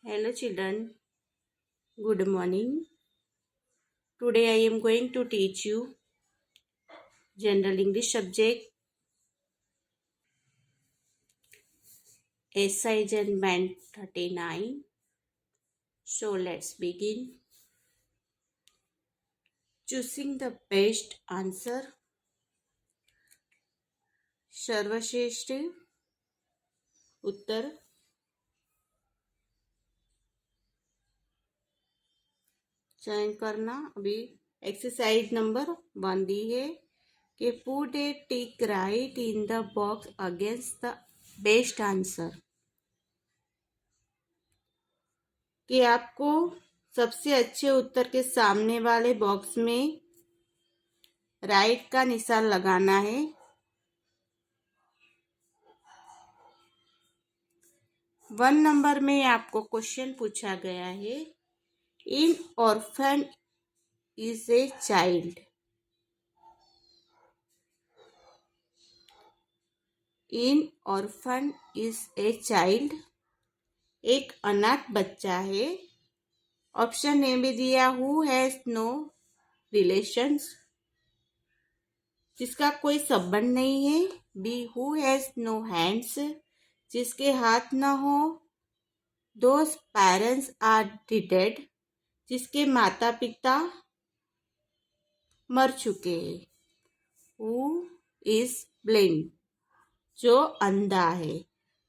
Hello children, good morning. Today I am going to teach you General English subject assignment 39. So let's begin. Choosing the best answer. सर्वश्रेष्ठ उत्तर चयन करना। अभी exercise number 1 दी है कि put A tick right in the box against the best answer. कि आपको सबसे अच्छे उत्तर के सामने वाले बॉक्स में राइट का निशान लगाना है। 1 नंबर में आपको क्वेश्चन पूछा गया है, an orphan is a child. An orphan is a child एक अनाथ बच्चा है। ऑप्शन ए में दिया हु हैज नो रिलेशंस, जिसका कोई संबंध नहीं है। B who has no hands, जिसके हाथ न हो। दोज पेरेंट्स आर डेड, जिसके माता पिता मर चुके हैं। हु इज ब्लाइंड, जो अंधा है।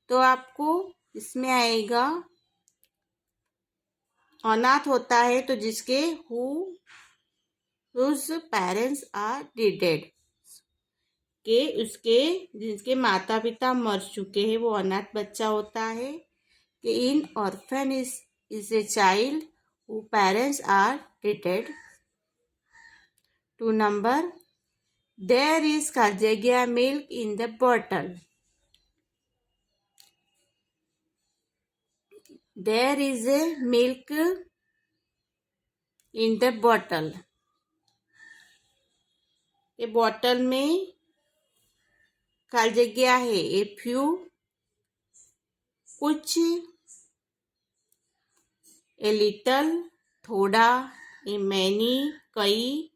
तो आपको इसमें आएगा अनाथ होता है तो जिसके हुज पेरेंट्स आर डेड, के उसके जिसके माता पिता मर चुके हैं वो अनाथ बच्चा होता है। कि an orphan is a child who parents are dead. 2 number, there is खाजगिया milk in the bottle. There is a milk in the bottle. ये बॉटल में खाली जगह है। ए फ्यू कुछ, ए लिटल थोड़ा, ए मैनी कई,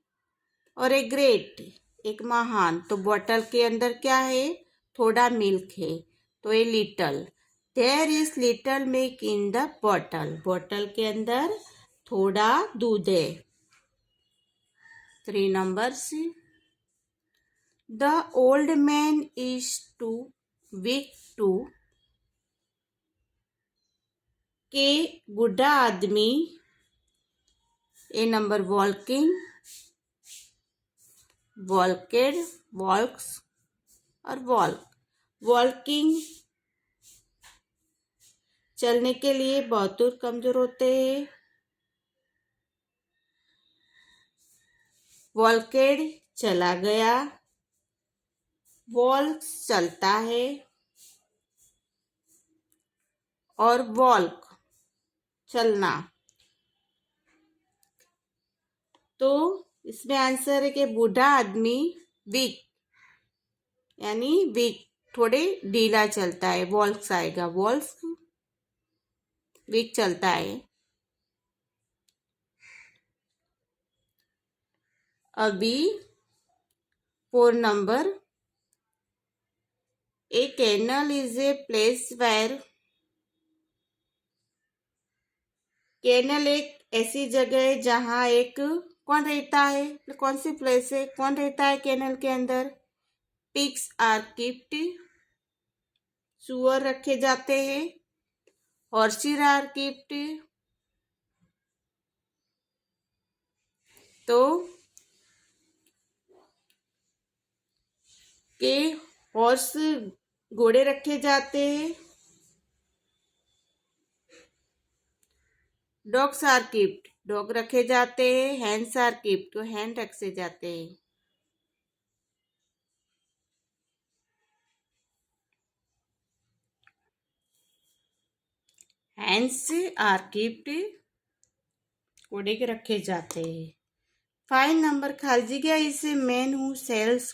और ए ग्रेट एक महान। तो बॉटल के अंदर क्या है? थोड़ा मिल्क है, तो a little. There is little milk in the bottle. Bottle के अंदर थोड़ा दूध है। 3 numbers, the old man is too weak to. के बूढ़ा आदमी, ए नंबर वॉल्किंग, वॉल्केड, वॉल्क्स और वॉल्क। वॉल्किंग चलने के लिए बहुत कमजोर होते हैं। वॉल्केड चला गया। वॉल्क्स चलता है और वॉल्क चलना। तो इसमें आंसर है कि बूढ़ा आदमी वीक, यानी वीक थोड़े ढीला चलता है। वॉल्क्स आएगा, वॉल्क्स वीक चलता है। अभी 4 number, a canal is a place where. Canal एक ऐसी जगह है जहाँ एक कौन रहता है? कौन सी प्लेस है? कौन रहता है कैनल के अंदर? पिग्स आर कीप्ड, सुअर रखे जाते हैं। हॉर्सेस आर कीप्ड, तो के हॉर्स घोड़े रखे जाते हैं। डॉग्स आर कीप्ड, डॉग रखे जाते हैं। हैंड्स आर कीप्ड, तो हैंड रखे जाते हैं। हैंड्स आर कीप्ड, घोड़े के रखे जाते हैं। 5 नंबर, खालजिया is a man who sells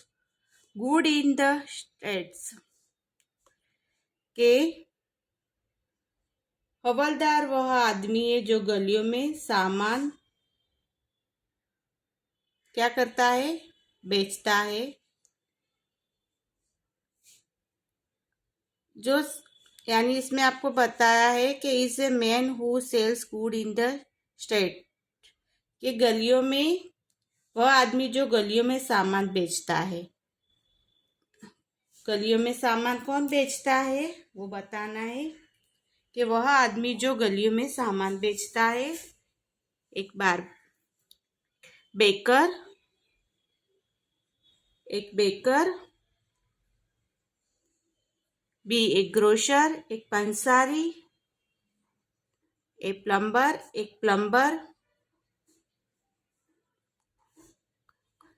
good in the streets. के हवलदार वह आदमी है जो गलियों में सामान क्या करता है, बेचता है। जो यानी इसमें आपको बताया है कि is a man who sells good in the street, कि गलियों में वह आदमी जो गलियों में सामान बेचता है। गलियों में सामान कौन बेचता है वो बताना है, कि वह आदमी जो गलियों में सामान बेचता है। एक बार बेकर, एक बेकर, बी एक ग्रोसर, एक पंसारी, एक प्लम्बर,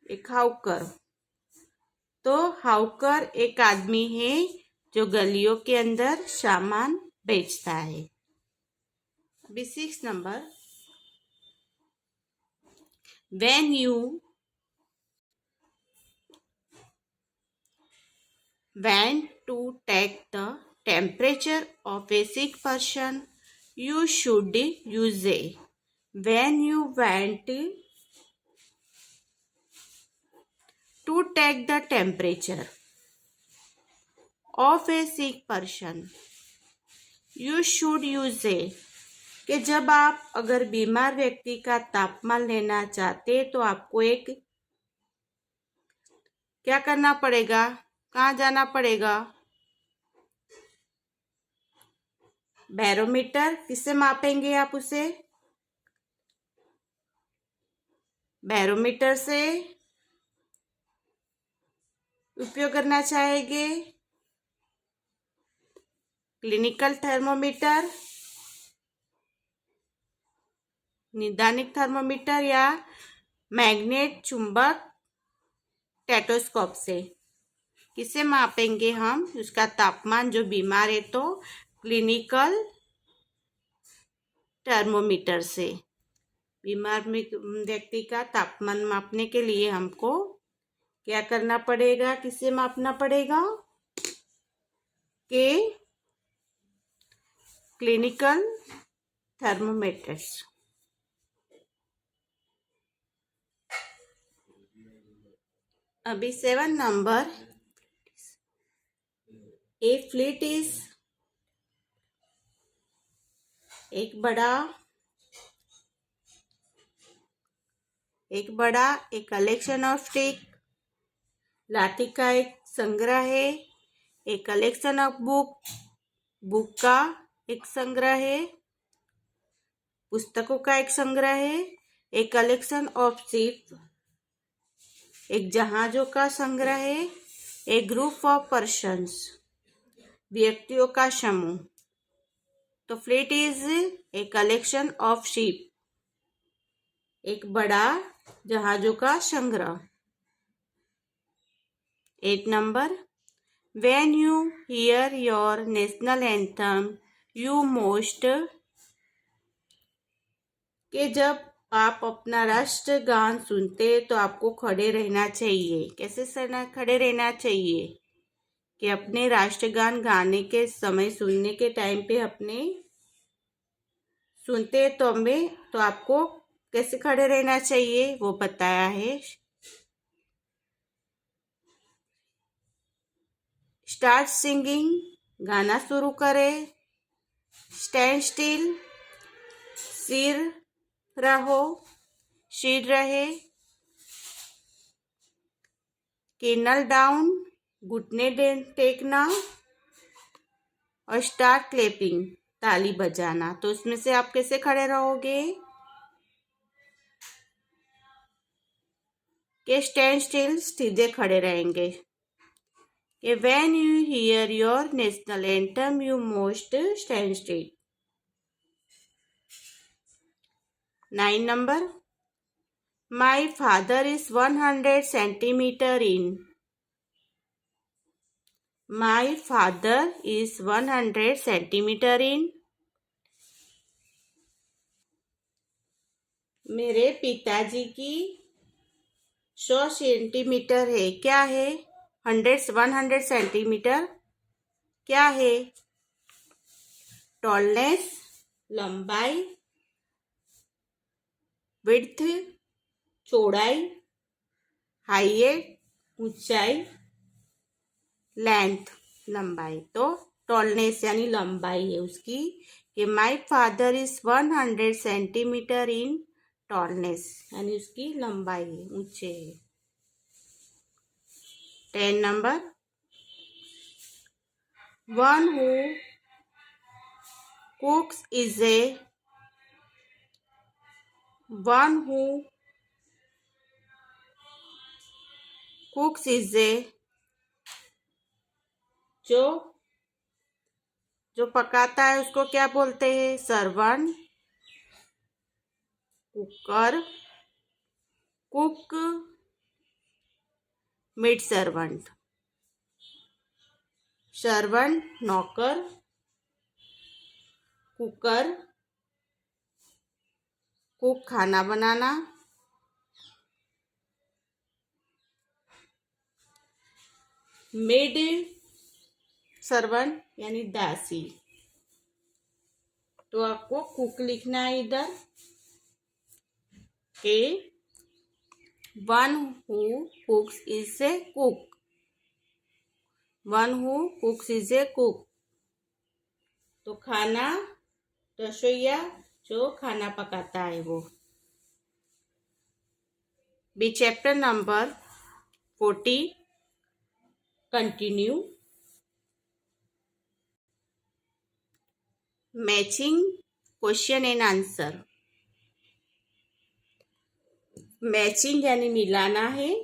एक हाउकर। तो हाउकर एक आदमी है जो गलियों के अंदर सामान बेचता है। अभी 6 number, when you went to take the temperature of a sick person, you should use a. When you went to take the temperature of a sick person, you should use a. कि जब आप अगर बीमार व्यक्ति का तापमान लेना चाहते तो आपको एक क्या करना पड़ेगा, कहाँ जाना पड़ेगा, बैरोमीटर। किससे मापेंगे आप उसे, बैरोमीटर से उपयोग करना चाहेंगे। क्लिनिकल थर्मोमीटर, निदानिक थर्मोमीटर, या मैग्नेट चुंबक स्टेथोस्कोप से। किसे मापेंगे हम उसका तापमान, जो बीमार है तो क्लिनिकल थर्मोमीटर से। बीमार व्यक्ति का तापमान मापने के लिए हमको क्या करना पड़ेगा, किसे मापना पड़ेगा, के क्लिनिकल थर्मोमीटर्स। अभी 7 नंबर, ए फ्लीट इज एक बड़ा, एक कलेक्शन ऑफ स्टिक, लाठी का एक संग्रह है। एक कलेक्शन ऑफ बुक, बुक का एक संग्रह है, पुस्तकों का एक संग्रह है। एक कलेक्शन ऑफ शिप, एक जहाजों का संग्रह है। एक ग्रुप ऑफ पर्सन्स, व्यक्तियों का समूह। तो fleet is a collection of ship, एक बड़ा जहाजों का संग्रह। 8 number, when you hear your national anthem you must, कि जब आप अपना राष्ट्रगान सुनते तो आपको खड़े रहना चाहिए। कैसे खड़े रहना चाहिए, कि अपने राष्ट्रगान गाने के समय, सुनने के टाइम पे अपने सुनते तो आपको कैसे खड़े रहना चाहिए वो बताया है। स्टार्ट सिंगिंग, गाना शुरू करें। स्टैंड स्टिल, सिर रहो, सिर रहे। किनल डाउन, घुटने टेकना। और स्टार्ट क्लैपिंग, ताली बजाना। तो उसमें से आप कैसे खड़े रहोगे, कि स्टैंड स्टिल, सीधे खड़े रहेंगे। कि when you here your national anthem you must stand still. 9 number, my father is 100 centimetre in. My father is 100 centimetre इन। मेरे पिताजी की 100 सेंटीमीटर है। क्या है, 100 सेंटीमीटर क्या है, टॉलनेस, लंबाई, विड्थ चौड़ाई, हाइट ऊंचाई, लेंथ लंबाई। तो टॉलनेस यानी लंबाई है उसकी कि my father is 100 centimetre in tallness, यानी उसकी लंबाई है, ऊंचे है। 10 number, one who cooks is a one who cooks is a जो पकाता है उसको क्या बोलते हैं? Servant, cooker, cook, mid servant. Servant नौकर, कुकर कुक खाना बनाना, मेड सर्वेंट यानी दासी। तो आपको कुक लिखना है इधर के one who cooks is a cook, one who cooks is a cook. तो खाना, रसोईया जो खाना पकाता है वो। B chapter number 40 continue. Matching question and answer. Matching यानी मिलाना है,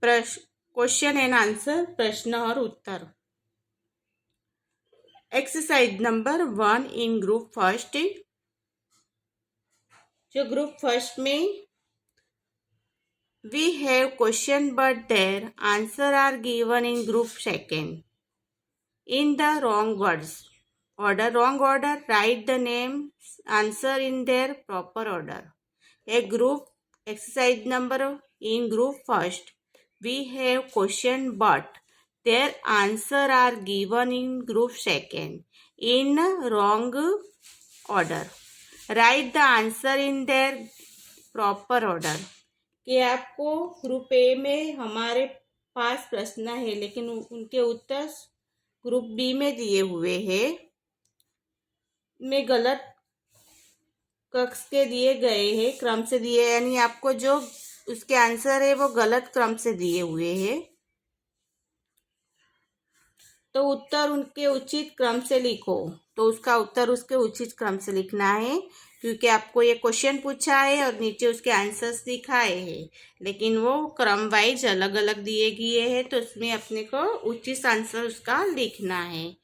क्वेश्चन एंड आंसर प्रश्न और उत्तर। Exercise number 1 in group first. जो ग्रुप फर्स्ट में we have question but their answer are given in group second in the wrong words wrong order, write the names answer in their proper order. A group exercise number in group first we have question but their answer are given in group second in wrong order, write the answer in their proper order। कि आपको group A में हमारे पास प्रश्न है लेकिन उनके उत्तर group B में दिए हुए हैं, में गलत कक्ष के दिए गए हैं, क्रम से दिए, यानी आपको जो उसके आंसर है वो गलत क्रम से दिए हुए हैं। तो उत्तर उनके उचित क्रम से लिखो। तो उसका उत्तर उसके उचित क्रम से लिखना है क्योंकि आपको ये क्वेश्चन पूछा है और नीचे उसके आंसर्स दिखाए हैं लेकिन वो क्रम वाइज अलग अलग दिए गए हैं, तो उसमें अपने को उचित आंसर उसका लिखना है।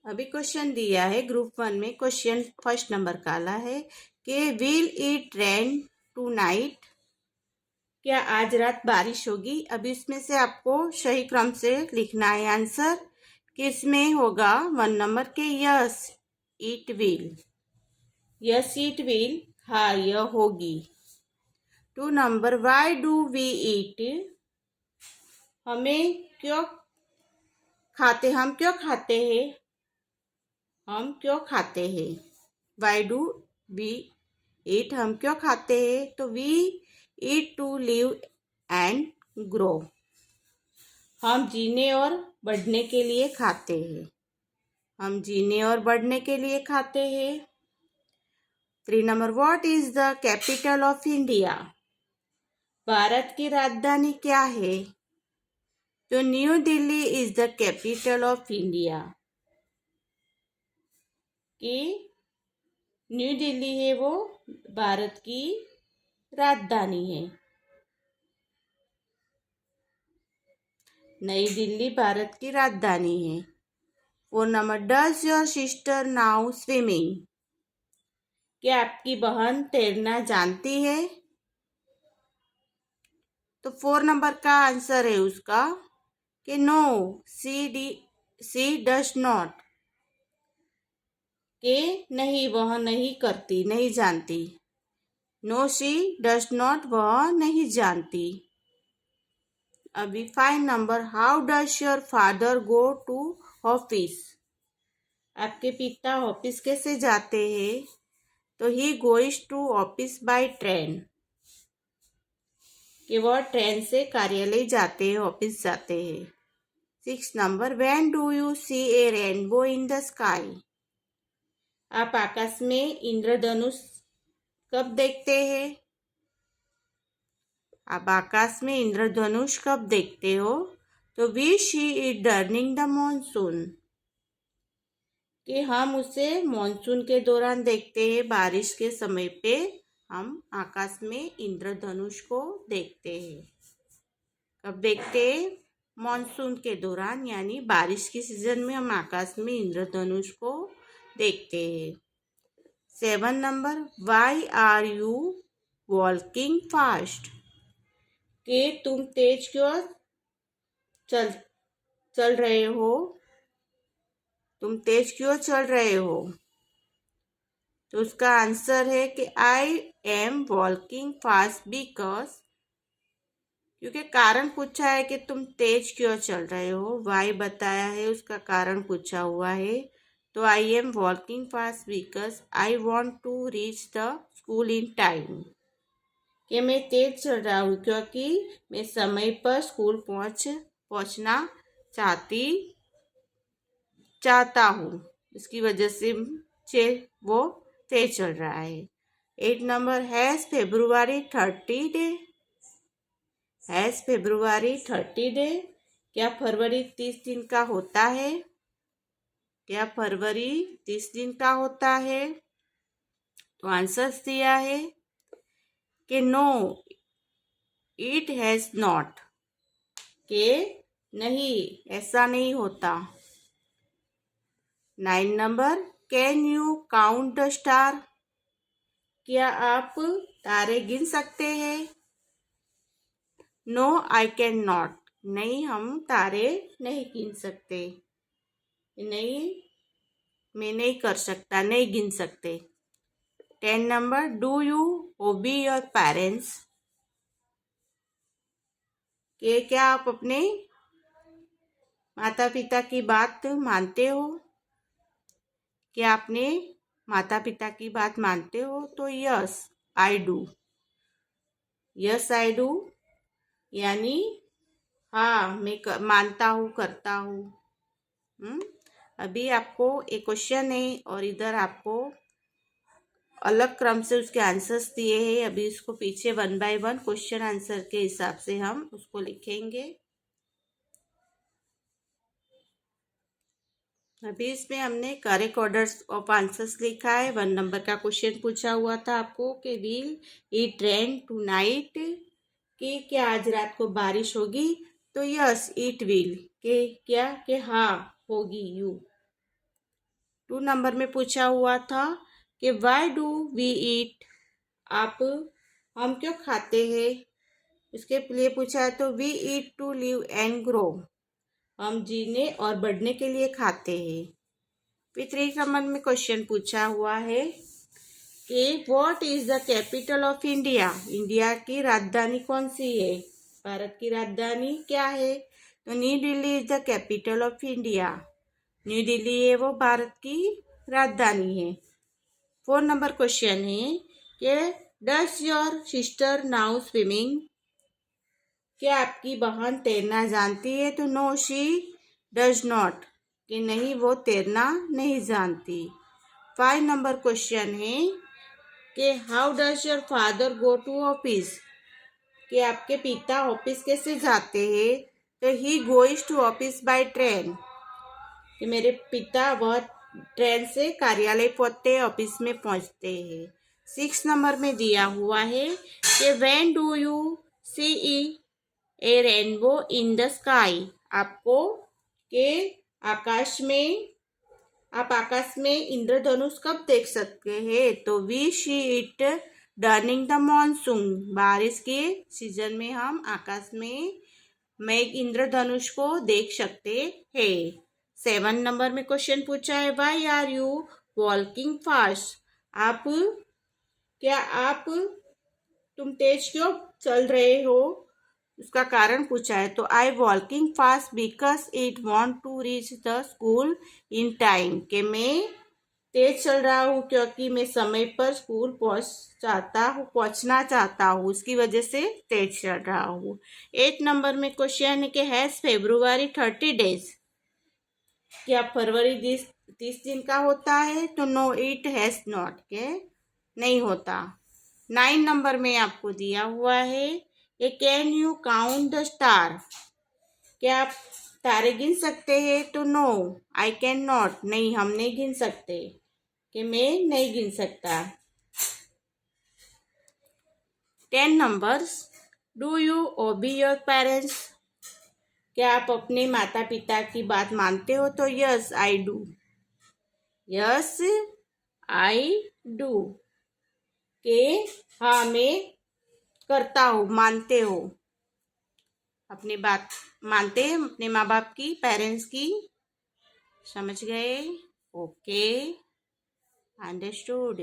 अभी क्वेश्चन दिया है ग्रुप 1 में, क्वेश्चन फर्स्ट नंबर काला है कि will it rain tonight, क्या आज रात बारिश होगी। अभी इसमें से आपको सही क्रम से लिखना है आंसर। किसमें होगा? 1 नंबर के yes it will, yes it will, हाँ यह होगी। 2 number why do we eat, हमें क्यों खाते, हम क्यों खाते हैं, हम क्यों खाते हैं। वाई डू वी ईट, हम क्यों खाते हैं। तो we eat to live and grow, हम जीने और बढ़ने के लिए खाते हैं, हम जीने और बढ़ने के लिए खाते हैं। 3 number what is the capital of India, Bharat की राजधानी क्या है। तो new Delhi is the capital of India, कि न्यू दिल्ली है वो भारत की राजधानी है। नई दिल्ली भारत की राजधानी है। 4 number does your sister now swimming, क्या आपकी बहन तैरना जानती है। तो 4 नंबर का आंसर है उसका कि नो सी डज नॉट, के नहीं वह नहीं करती, नहीं जानती। नो सी डज नॉट, वह नहीं जानती। अभी 5 number how does your father go to office. आपके पिता ऑफिस कैसे जाते हैं? तो he goes to office by train, कि वह ट्रेन से कार्यालय जाते हैं, ऑफिस जाते हैं। 6 number, when do you see a rainbow in the sky? आप आकाश में इंद्रधनुष कब देखते हैं? आप आकाश में इंद्रधनुष कब देखते हो? तो we see it during the monsoon, कि हम उसे मॉनसून के दौरान देखते हैं, बारिश के समय पे हम आकाश में इंद्रधनुष को देखते हैं। कब देखते हैं? मॉनसून के दौरान, यानी बारिश के सीजन में हम आकाश में इंद्रधनुष को देखते हैं। 7 number, why are you walking fast? कि तुम तेज क्यों चल रहे हो? तुम तेज क्यों चल रहे हो? तो उसका आंसर है कि आई एम वॉकिंग फास्ट बिकॉज, क्योंकि कारण पूछा है कि तुम तेज क्यों चल रहे हो, वाई बताया है, उसका कारण पूछा हुआ है। तो I am walking fast because I want to reach the school in time, कि मैं तेज चल रहा हूँ क्योंकि मैं समय पर स्कूल पहुँचना चाहता हूँ, इसकी वजह से वो तेज चल रहा है। 8 number, has February 30 day? Has February 30 day? क्या फरवरी 30 दिन का होता है? क्या फरवरी 30 दिन का होता है? तो आंसर्स दिया है कि नो इट हैज़ नॉट, के नहीं, ऐसा नहीं होता। 9 number, can you count the star? क्या आप तारे गिन सकते हैं? नो आई कैन नॉट, नहीं, हम तारे नहीं गिन सकते, नहीं, मैं नहीं कर सकता, नहीं गिन सकते। 10 number, do you obey your parents? कि क्या आप अपने माता पिता की बात मानते हो? क्या आपने माता पिता की बात मानते हो? तो yes I do, yes I do, यानी हाँ, मैं मानता हूँ, करता हूँ। अभी आपको एक क्वेश्चन है और इधर आपको अलग क्रम से उसके आंसर्स दिए हैं। अभी इसको पीछे 1 बाय 1 क्वेश्चन आंसर के हिसाब से हम उसको लिखेंगे। अभी इसमें हमने करेक्ट ऑर्डर्स ऑफ आंसर्स लिखा है। 1 नंबर का क्वेश्चन पूछा हुआ था आपको कि विल इट रेन टुनाइट, कि क्या आज रात को बारिश होगी? तो यस इट विल, के क्या, कि हाँ होगी, यू। 2 नंबर में पूछा हुआ था कि वाई डू वी ईट? हम क्यों खाते हैं? इसके लिए पूछा है तो we eat to live and grow, हम जीने और बढ़ने के लिए खाते हैं। फिर 3 नंबर में क्वेश्चन पूछा हुआ है कि what is the capital of India? India की राजधानी कौन सी है? भारत की राजधानी क्या है? तो new Delhi is the capital of India, new Delhi है वो भारत की राजधानी है। 4 नंबर क्वेश्चन है कि does your sister now swimming? क्या आपकी बहन तैरना जानती है? तो नो शी डज नॉट, कि नहीं, वो तैरना नहीं जानती। 5 नंबर क्वेश्चन है कि how does your father go to office? कि आपके पिता ऑफिस कैसे जाते हैं? तो he goes to office by train, कि मेरे पिता वह ट्रेन से कार्यालय पहुंचते, ऑफिस में पहुंचते हैं। 6 नंबर में दिया हुआ है कि when do you see a rainbow in the sky? आपको के आकाश में, आप आकाश में इंद्रधनुष कब देख सकते हैं? तो we see it during the monsoon, बारिश के सीजन में हम आकाश में मेघ इंद्रधनुष को देख सकते हैं। 7 नंबर में क्वेश्चन पूछा है why are you walking fast? क्या तुम तेज क्यों चल रहे हो? उसका कारण पूछा है, तो I walking fast because it want to reach the school in time, कि मैं तेज चल रहा हूँ क्योंकि मैं समय पर स्कूल पहुंचना चाहता हूँ, उसकी वजह से तेज चल रहा हूँ। 8 नंबर में क्वेश्चन है कि हैज फेब्रुआरी 30 डेज, क्या फरवरी 30 दिन का होता है, तो नो इट हैज नॉट, के नहीं होता। 9 नंबर में आपको दिया हुआ है ये can you count the star, क्या आप तारे गिन सकते हैं, तो नो आई कैन नॉट, नहीं हम नहीं गिन सकते, कि मैं नहीं गिन सकता। 10 numbers, do you obey your parents, क्या आप अपने माता पिता की बात मानते हो, तो yes I do, yes I do, के हाँ मैं करता हूँ, मानते हो, अपनी बात मानते हैं अपने माँ बाप की, पेरेंट्स की। समझ गए? Okay, understood.